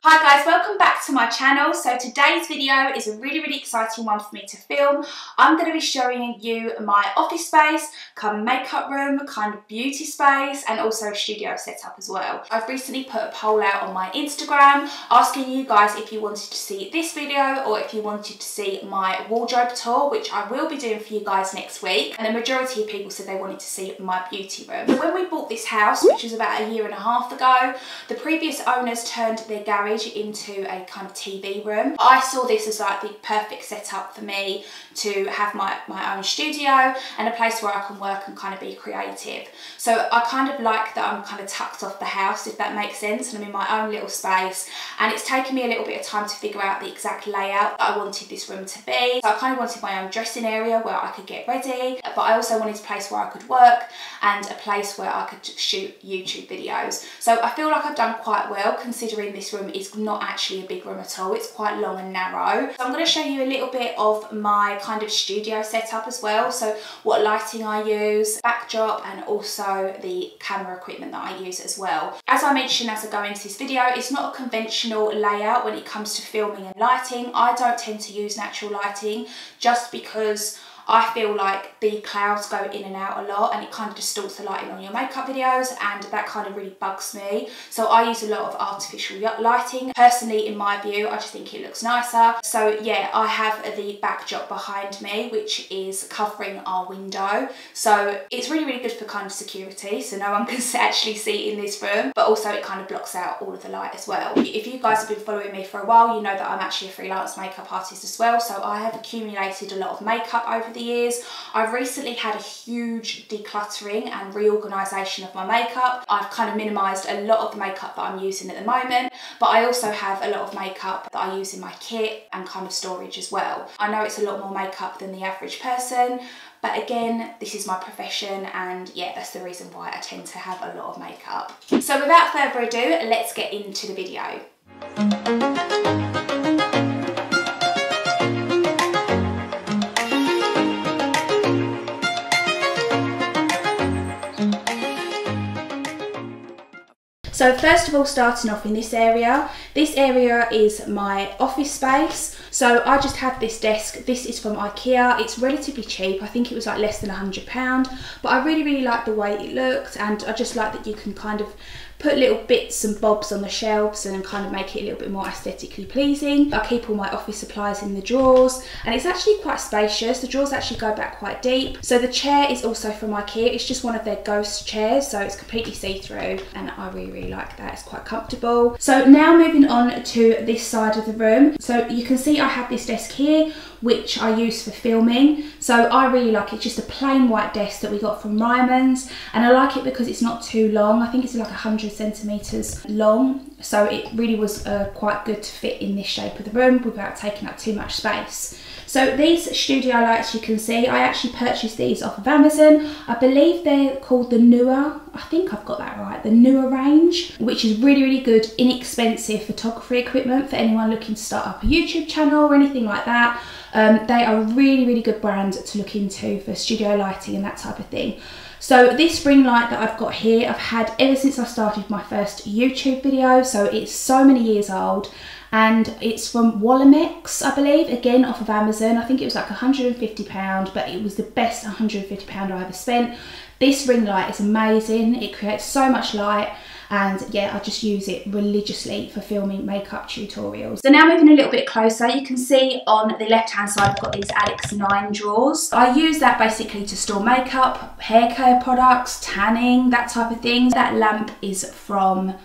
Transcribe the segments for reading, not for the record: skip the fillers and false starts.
Hi guys, welcome back to my channel. So today's video is a really exciting one for me to film. I'm going to be showing you my office space, come makeup room, kind of beauty space, and also a studio setup as well. I've recently put a poll out on my Instagram asking you guys if you wanted to see this video or if you wanted to see my wardrobe tour, which I will be doing for you guys next week. And the majority of people said they wanted to see my beauty room. So when we bought this house, which was about 1.5 years ago, the previous owners turned their garage into a kind of TV room. I saw this as like the perfect setup for me to have my own studio and a place where I can work and kind of be creative. So I kind of like that I'm kind of tucked off the house, if that makes sense, and I'm in my own little space, and it's taken me a little bit of time to figure out the exact layout that I wanted this room to be. So I kind of wanted my own dressing area where I could get ready, but I also wanted a place where I could work and a place where I could shoot YouTube videos. So I feel like I've done quite well considering this room is not actually a big room at all. It's quite long and narrow. So I'm going to show you a little bit of my kind of studio setup as well. So what lighting I use, backdrop, and also the camera equipment that I use as well. As I mentioned as I go into this video, it's not a conventional layout when it comes to filming and lighting. I don't tend to use natural lighting just because I feel like the clouds go in and out a lot and it kind of distorts the lighting on your makeup videos, and that kind of really bugs me. So I use a lot of artificial lighting. Personally, in my view, I just think it looks nicer. So yeah, I have the backdrop behind me, which is covering our window. So it's really good for kind of security, so no one can actually see in this room, but also it kind of blocks out all of the light as well. If you guys have been following me for a while, you know that I'm actually a freelance makeup artist as well. So I have accumulated a lot of makeup over the years. I've recently had a huge decluttering and reorganisation of my makeup. I've kind of minimised a lot of the makeup that I'm using at the moment, but I also have a lot of makeup that I use in my kit and kind of storage as well. I know it's a lot more makeup than the average person, but again, this is my profession, and yeah, that's the reason why I tend to have a lot of makeup. So without further ado, let's get into the video. So first of all, starting off in this area is my office space. So I just have this desk. This is from IKEA. It's relatively cheap. I think it was like less than £100, but I really like the way it looked, and I just like that you can kind of put little bits and bobs on the shelves and kind of make it a little bit more aesthetically pleasing. I keep all my office supplies in the drawers, and it's actually quite spacious. The drawers actually go back quite deep. So the chair is also from IKEA. It's just one of their ghost chairs, so it's completely see-through, and I really like that. It's quite comfortable. So now moving on to this side of the room. So you can see I have this desk here, which I use for filming. So I really like it. It's just a plain white desk that we got from Ryman's, and I like it because it's not too long. I think it's like 100 centimeters long, so it really was quite good to fit in this shape of the room without taking up too much space. So these studio lights, you can see, I actually purchased these off of Amazon. I believe they're called the Newer, I think I've got that right, the Newer range, which is really good, inexpensive photography equipment for anyone looking to start up a YouTube channel or anything like that. They are a really good brand to look into for studio lighting and that type of thing. So this ring light that I've got here, I've had ever since I started my first YouTube video, so it's so many years old, and it's from Wolamex, I believe, again off of Amazon. I think it was like £150, but it was the best £150 I ever spent. This ring light is amazing. It creates so much light, and yeah, I just use it religiously for filming makeup tutorials. So now moving a little bit closer, you can see on the left hand side I've got these Alex 9 drawers. I use that basically to store makeup, hair care products, tanning, that type of thing. That lamp is from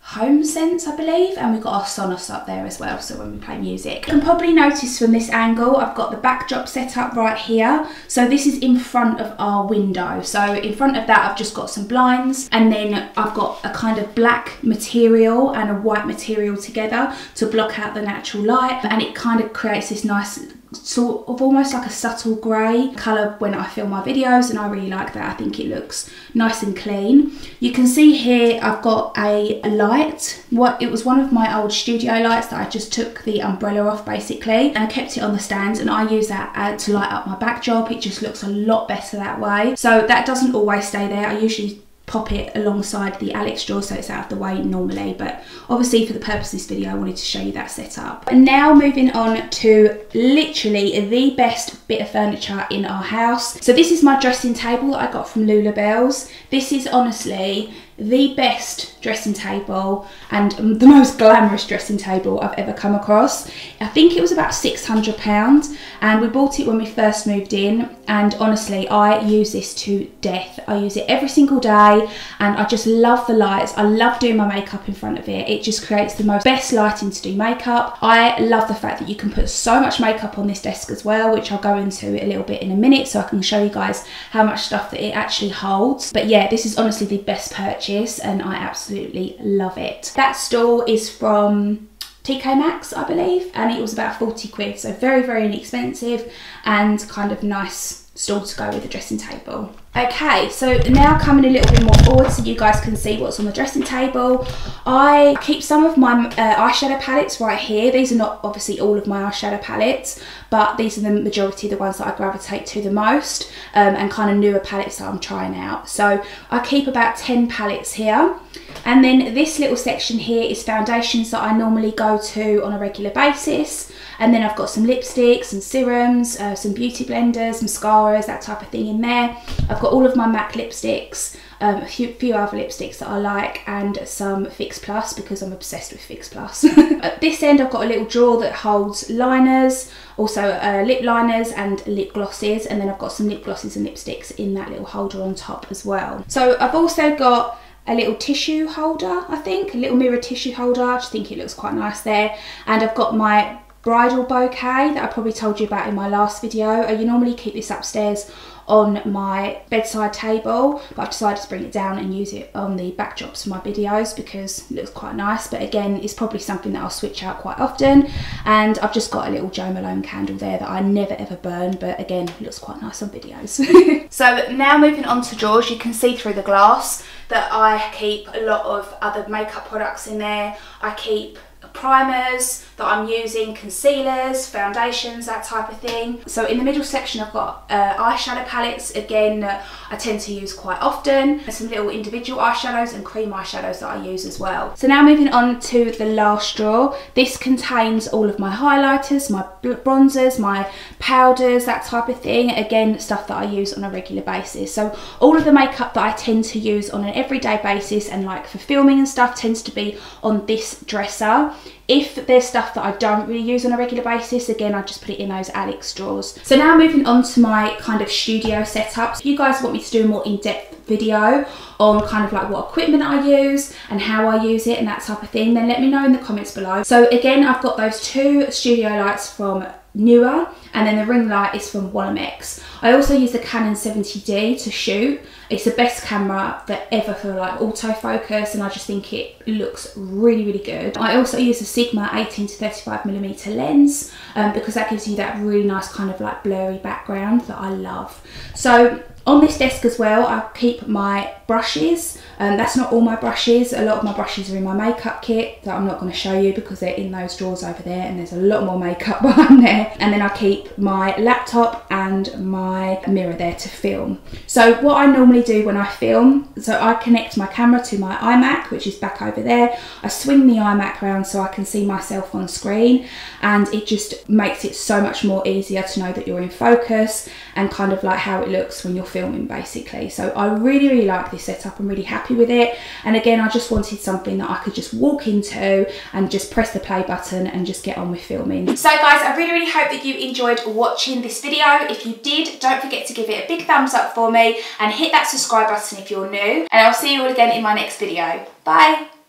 HomeSense, I believe, and we've got our Sonos up there as well, so when we play music. You can probably notice from this angle I've got the backdrop set up right here. So this is in front of our window. So in front of that I've just got some blinds, and then I've got a kind of black material and a white material together to block out the natural light, and it kind of creates this nice sort of almost like a subtle grey colour when I film my videos, and I really like that. I think it looks nice and clean. You can see here I've got a light. It was one of my old studio lights that I just took the umbrella off basically, and I kept it on the stand, and I use that to light up my backdrop. It just looks a lot better that way. So that doesn't always stay there. I usually pop it alongside the Alex drawers so it's out of the way normally, but obviously for the purpose of this video I wanted to show you that setup. And now moving on to literally the best bit of furniture in our house. So this is my dressing table that I got from Lula Bells. This is honestly the best dressing table and the most glamorous dressing table I've ever come across. I think it was about £600 and we bought it when we first moved in, and honestly I use this to death. I use it every single day and I just love the lights. I love doing my makeup in front of it. It just creates the most best lighting to do makeup. I love the fact that you can put so much makeup on this desk as well, which I'll go into a little bit in a minute so I can show you guys how much stuff that it actually holds. But yeah, this is honestly the best purchase and I absolutely love it. That stool is from TK Maxx, I believe, and it was about 40 quid, so very, very inexpensive and kind of nice stool to go with the dressing table. Okay, so now coming a little bit more forward so you guys can see what's on the dressing table. I keep some of my eyeshadow palettes right here. These are not obviously all of my eyeshadow palettes, but these are the majority of the ones that I gravitate to the most, and kind of newer palettes that I'm trying out. So I keep about 10 palettes here. And then this little section here is foundations that I normally go to on a regular basis. And then I've got some lipsticks, some serums, some beauty blenders, mascaras, that type of thing in there. I've got all of my MAC lipsticks, a few other lipsticks that I like, and some Fix Plus because I'm obsessed with Fix Plus. At this end I've got a little drawer that holds liners, also lip liners and lip glosses, and then I've got some lip glosses and lipsticks in that little holder on top as well. So I've also got a little tissue holder, I think, a little mirror tissue holder. I just think it looks quite nice there. And I've got my bridal bouquet that I probably told you about in my last video. I normally keep this upstairs on my bedside table, but I've decided to bring it down and use it on the backdrops for my videos because it looks quite nice. But again, it's probably something that I'll switch out quite often. And I've just got a little Jo Malone candle there that I never ever burn, but again, it looks quite nice on videos. So now moving on to drawers, you can see through the glass that I keep a lot of other makeup products in there. I keep primers that I'm using, concealers, foundations, that type of thing. So in the middle section I've got eyeshadow palettes, again, that I tend to use quite often, and some little individual eyeshadows and cream eyeshadows that I use as well. So now moving on to the last drawer. This contains all of my highlighters, my bronzers, my powders, that type of thing. Again, stuff that I use on a regular basis. So all of the makeup that I tend to use on an everyday basis and like for filming and stuff tends to be on this dresser. If there's stuff that I don't really use on a regular basis, again, I just put it in those Alex drawers. So now moving on to my kind of studio setup. If you guys want me to do a more in-depth video on kind of like what equipment I use and how I use it and that type of thing, then let me know in the comments below. So again, I've got those two studio lights from Newer, and then the ring light is from X. I also use the Canon 70D to shoot. It's the best camera that ever for like autofocus, and I just think it looks really, really good. I also use the Sigma 18 to 35mm lens because that gives you that really nice kind of like blurry background that I love. So on this desk as well, I keep my brushes. That's not all my brushes. A lot of my brushes are in my makeup kit that I'm not going to show you because they're in those drawers over there, and there's a lot more makeup behind there. And then I keep my laptop and my mirror there to film. So what I normally do when I film, so I connect my camera to my iMac, which is back over there. I swing the iMac around so I can see myself on screen, and it just makes it so much more easier to know that you're in focus and kind of like how it looks when you're filming basically. So I really, really like this setup. I'm really happy with it. And again, I just wanted something that I could just walk into and just press the play button and just get on with filming. So guys, I really, really hope that you enjoyed watching this video. If you did, don't forget to give it a big thumbs up for me and hit that subscribe button if you're new. And I'll see you all again in my next video. Bye.